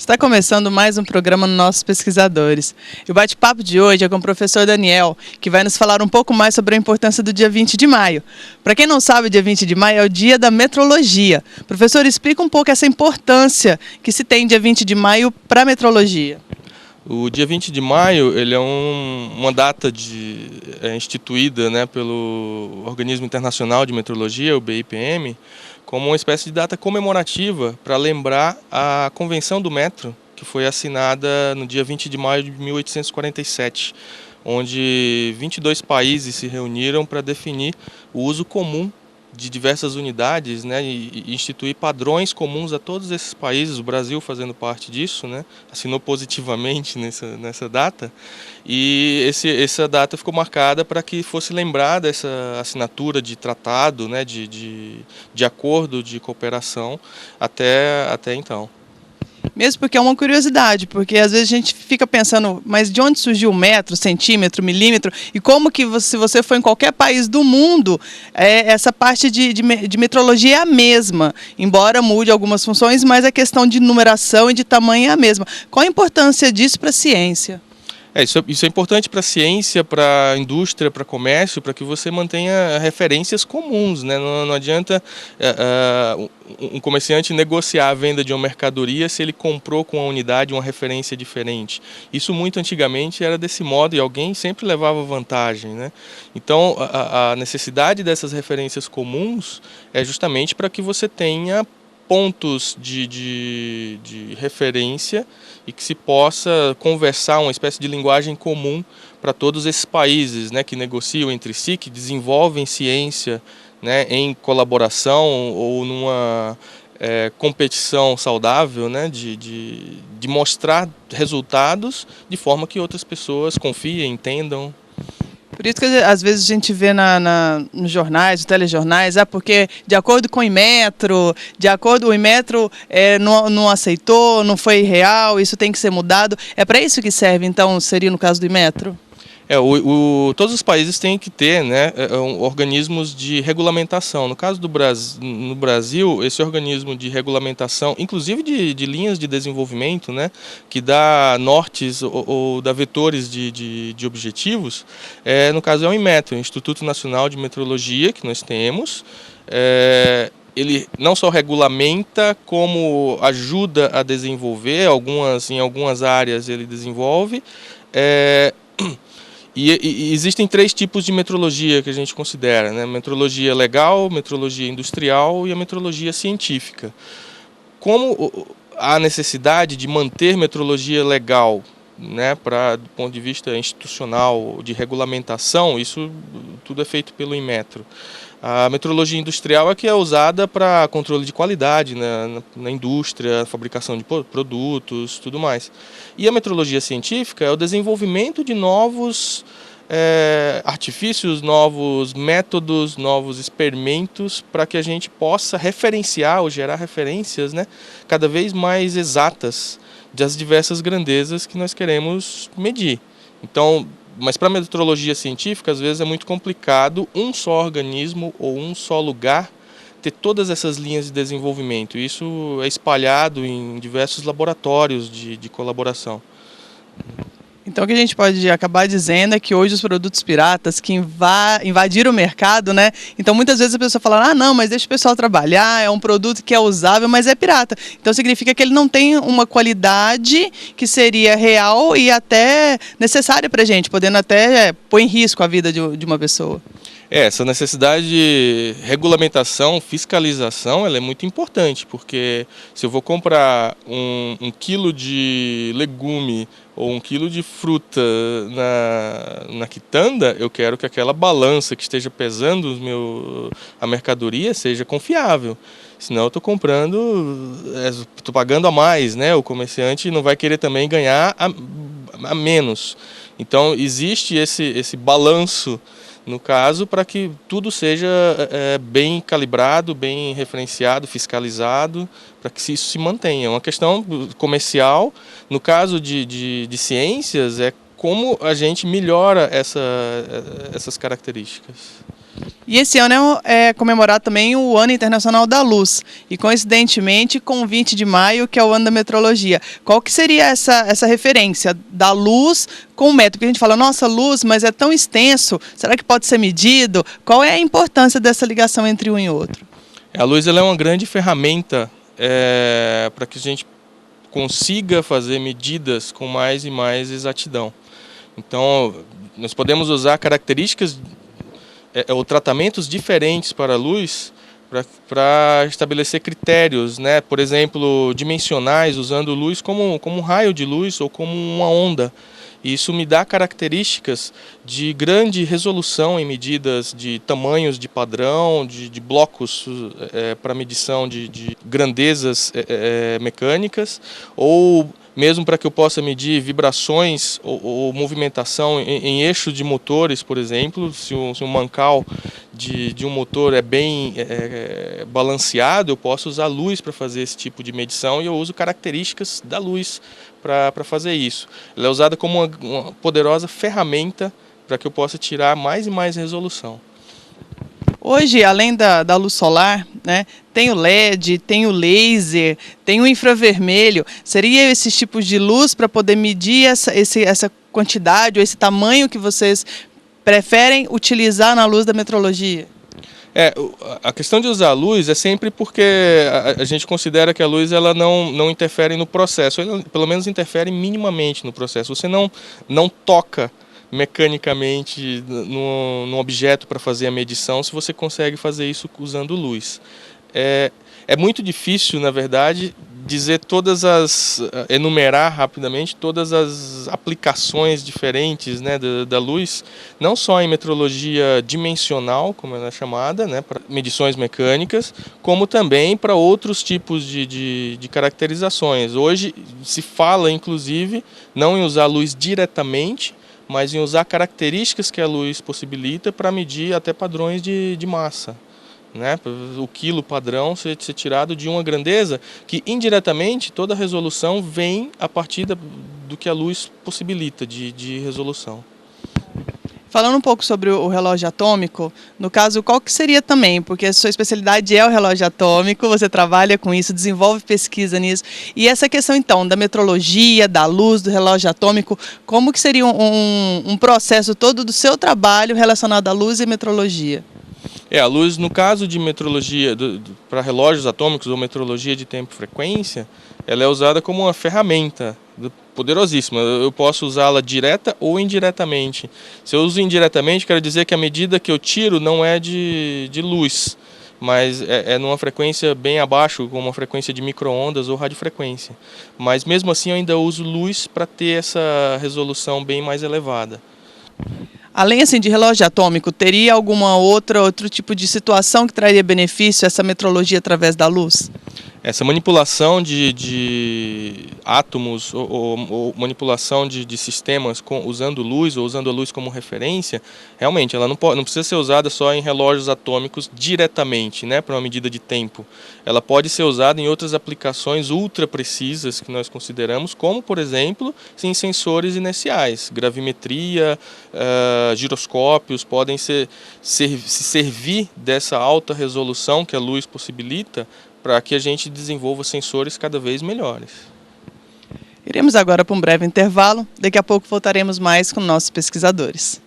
Está começando mais um programa no Nossos Pesquisadores. E o bate-papo de hoje é com o professor Daniel, que vai nos falar um pouco mais sobre a importância do dia 20 de maio. Para quem não sabe, o dia 20 de maio é o dia da metrologia. Professor, explica um pouco essa importância que se tem dia 20 de maio para a metrologia. O dia 20 de maio ele é uma data instituída, né, pelo Organismo Internacional de Metrologia, o BIPM, como uma espécie de data comemorativa para lembrar a Convenção do Metro, que foi assinada no dia 20 de maio de 1847, onde 22 países se reuniram para definir o uso comum de diversas unidades, né, e instituir padrões comuns a todos esses países, o Brasil fazendo parte disso, né, assinou positivamente nessa data, e essa data ficou marcada para que fosse lembrada essa assinatura de tratado, né, de acordo de cooperação até então. Mesmo porque é uma curiosidade, porque às vezes a gente fica pensando, mas de onde surgiu o metro, centímetro, milímetro, e como que se você for em qualquer país do mundo, essa parte de metrologia é a mesma, embora mude algumas funções, mas a questão de numeração e de tamanho é a mesma. Qual a importância disso para a ciência? Isso é importante para a ciência, para a indústria, para o comércio, para que você mantenha referências comuns, né? Não adianta um comerciante negociar a venda de uma mercadoria se ele comprou com a unidade uma referência diferente. Isso muito antigamente era desse modo e alguém sempre levava vantagem, né? Então a necessidade dessas referências comuns é justamente para que você tenha pontos de referência e que se possa conversar uma espécie de linguagem comum para todos esses países, né, que negociam entre si, que desenvolvem ciência, né, em colaboração ou numa competição saudável, né, de mostrar resultados de forma que outras pessoas confiem, entendam. Por isso que às vezes a gente vê nos jornais, nos telejornais, porque de acordo com o Inmetro, o Inmetro não aceitou, não foi real, isso tem que ser mudado. É para isso que serve, então, seria no caso do Inmetro? Todos os países têm que ter, né, organismos de regulamentação. No caso do Brasil, no Brasil, esse organismo de regulamentação, inclusive de linhas de desenvolvimento, né, que dá nortes ou dá vetores de objetivos, no caso é o Inmetro, o Instituto Nacional de Metrologia, que nós temos. Ele não só regulamenta, como ajuda a desenvolver, em algumas áreas ele desenvolve. E existem 3 tipos de metrologia que a gente considera, né? Metrologia legal, metrologia industrial e a metrologia científica. Como há necessidade de manter metrologia legal, né, do ponto de vista institucional, de regulamentação, isso tudo é feito pelo Inmetro. A metrologia industrial é que é usada para controle de qualidade na indústria, fabricação de produtos, tudo mais. E a metrologia científica é o desenvolvimento de novos artifícios, novos métodos, novos experimentos para que a gente possa referenciar ou gerar referências, né, cada vez mais exatas das diversas grandezas que nós queremos medir. Então, mas para a metrologia científica, às vezes é muito complicado um só organismo ou um só lugar ter todas essas linhas de desenvolvimento. Isso é espalhado em diversos laboratórios de colaboração. Então o que a gente pode acabar dizendo é que hoje os produtos piratas que invadiram o mercado, né? Então muitas vezes a pessoa fala, não, mas deixa o pessoal trabalhar, é um produto que é usável, mas é pirata. Então significa que ele não tem uma qualidade que seria real e até necessária para a gente, podendo até pôr em risco a vida de uma pessoa. Essa necessidade de regulamentação, fiscalização, ela é muito importante, porque se eu vou comprar um quilo de legume ou um quilo de fruta na quitanda, eu quero que aquela balança que esteja pesando a mercadoria seja confiável. Senão eu estou estou pagando a mais, né? O comerciante não vai querer também ganhar a menos. Então existe esse balanço, no caso, para que tudo seja bem calibrado, bem referenciado, fiscalizado, para que isso se mantenha. É uma questão comercial. No caso de ciências, é como a gente melhora essas características. E esse ano é comemorado também o Ano Internacional da Luz. E, coincidentemente, com o 20 de maio, que é o Ano da Metrologia. Qual que seria essa referência da luz com o método? Porque a gente fala, nossa, luz, mas é tão extenso, será que pode ser medido? Qual é a importância dessa ligação entre um e outro? A luz ela é uma grande ferramenta para que a gente consiga fazer medidas com mais e mais exatidão. Então, nós podemos usar características ou tratamentos diferentes para a luz para estabelecer critérios, né? Por exemplo, dimensionais, usando luz como um raio de luz ou como uma onda. Isso me dá características de grande resolução em medidas de tamanhos de padrão, de blocos para medição de grandezas mecânicas, ou mesmo para que eu possa medir vibrações ou movimentação em eixo de motores, por exemplo. Se um mancal de um motor é bem balanceado, eu posso usar luz para fazer esse tipo de medição, e eu uso características da luz para fazer isso. Ela é usada como uma poderosa ferramenta para que eu possa tirar mais e mais resolução. Hoje, além da luz solar, né, tem o LED, tem o laser, tem o infravermelho. Seria esses tipos de luz para poder medir essa quantidade ou esse tamanho que vocês preferem utilizar na luz da metrologia? A questão de usar a luz é sempre porque a gente considera que a luz ela não interfere no processo, ela, pelo menos interfere minimamente no processo. Você não toca mecanicamente num objeto para fazer a medição se você consegue fazer isso usando luz. É muito difícil, na verdade, enumerar rapidamente todas as aplicações diferentes, né, da luz, não só em metrologia dimensional, como ela é chamada, né, para medições mecânicas, como também para outros tipos de caracterizações. Hoje se fala, inclusive, não em usar luz diretamente, mas em usar características que a luz possibilita para medir até padrões de massa. Né? O quilo padrão ser tirado de uma grandeza que indiretamente toda a resolução vem a partir do que a luz possibilita de resolução. Falando um pouco sobre o relógio atômico, no caso, qual que seria também? Porque a sua especialidade é o relógio atômico, você trabalha com isso, desenvolve pesquisa nisso. E essa questão, então, da metrologia, da luz, do relógio atômico, como que seria um processo todo do seu trabalho relacionado à luz e metrologia? A luz, no caso de metrologia para relógios atômicos ou metrologia de tempo e frequência, ela é usada como uma ferramenta poderosíssima. Eu posso usá-la direta ou indiretamente. Se eu uso indiretamente, quero dizer que a medida que eu tiro não é de luz, mas é numa frequência bem abaixo, como uma frequência de micro-ondas ou radiofrequência. Mas mesmo assim eu ainda uso luz para ter essa resolução bem mais elevada. Além assim, de relógio atômico, teria alguma outro tipo de situação que traria benefício essa metrologia através da luz? Essa manipulação de átomos ou manipulação de sistemas usando luz ou usando a luz como referência, realmente ela não precisa ser usada só em relógios atômicos diretamente, né, para uma medida de tempo. Ela pode ser usada em outras aplicações ultra precisas que nós consideramos, como, por exemplo, em sensores inerciais. Gravimetria, giroscópios podem se servir dessa alta resolução que a luz possibilita para que a gente desenvolva sensores cada vez melhores. Iremos agora para um breve intervalo, daqui a pouco voltaremos mais com nossos pesquisadores.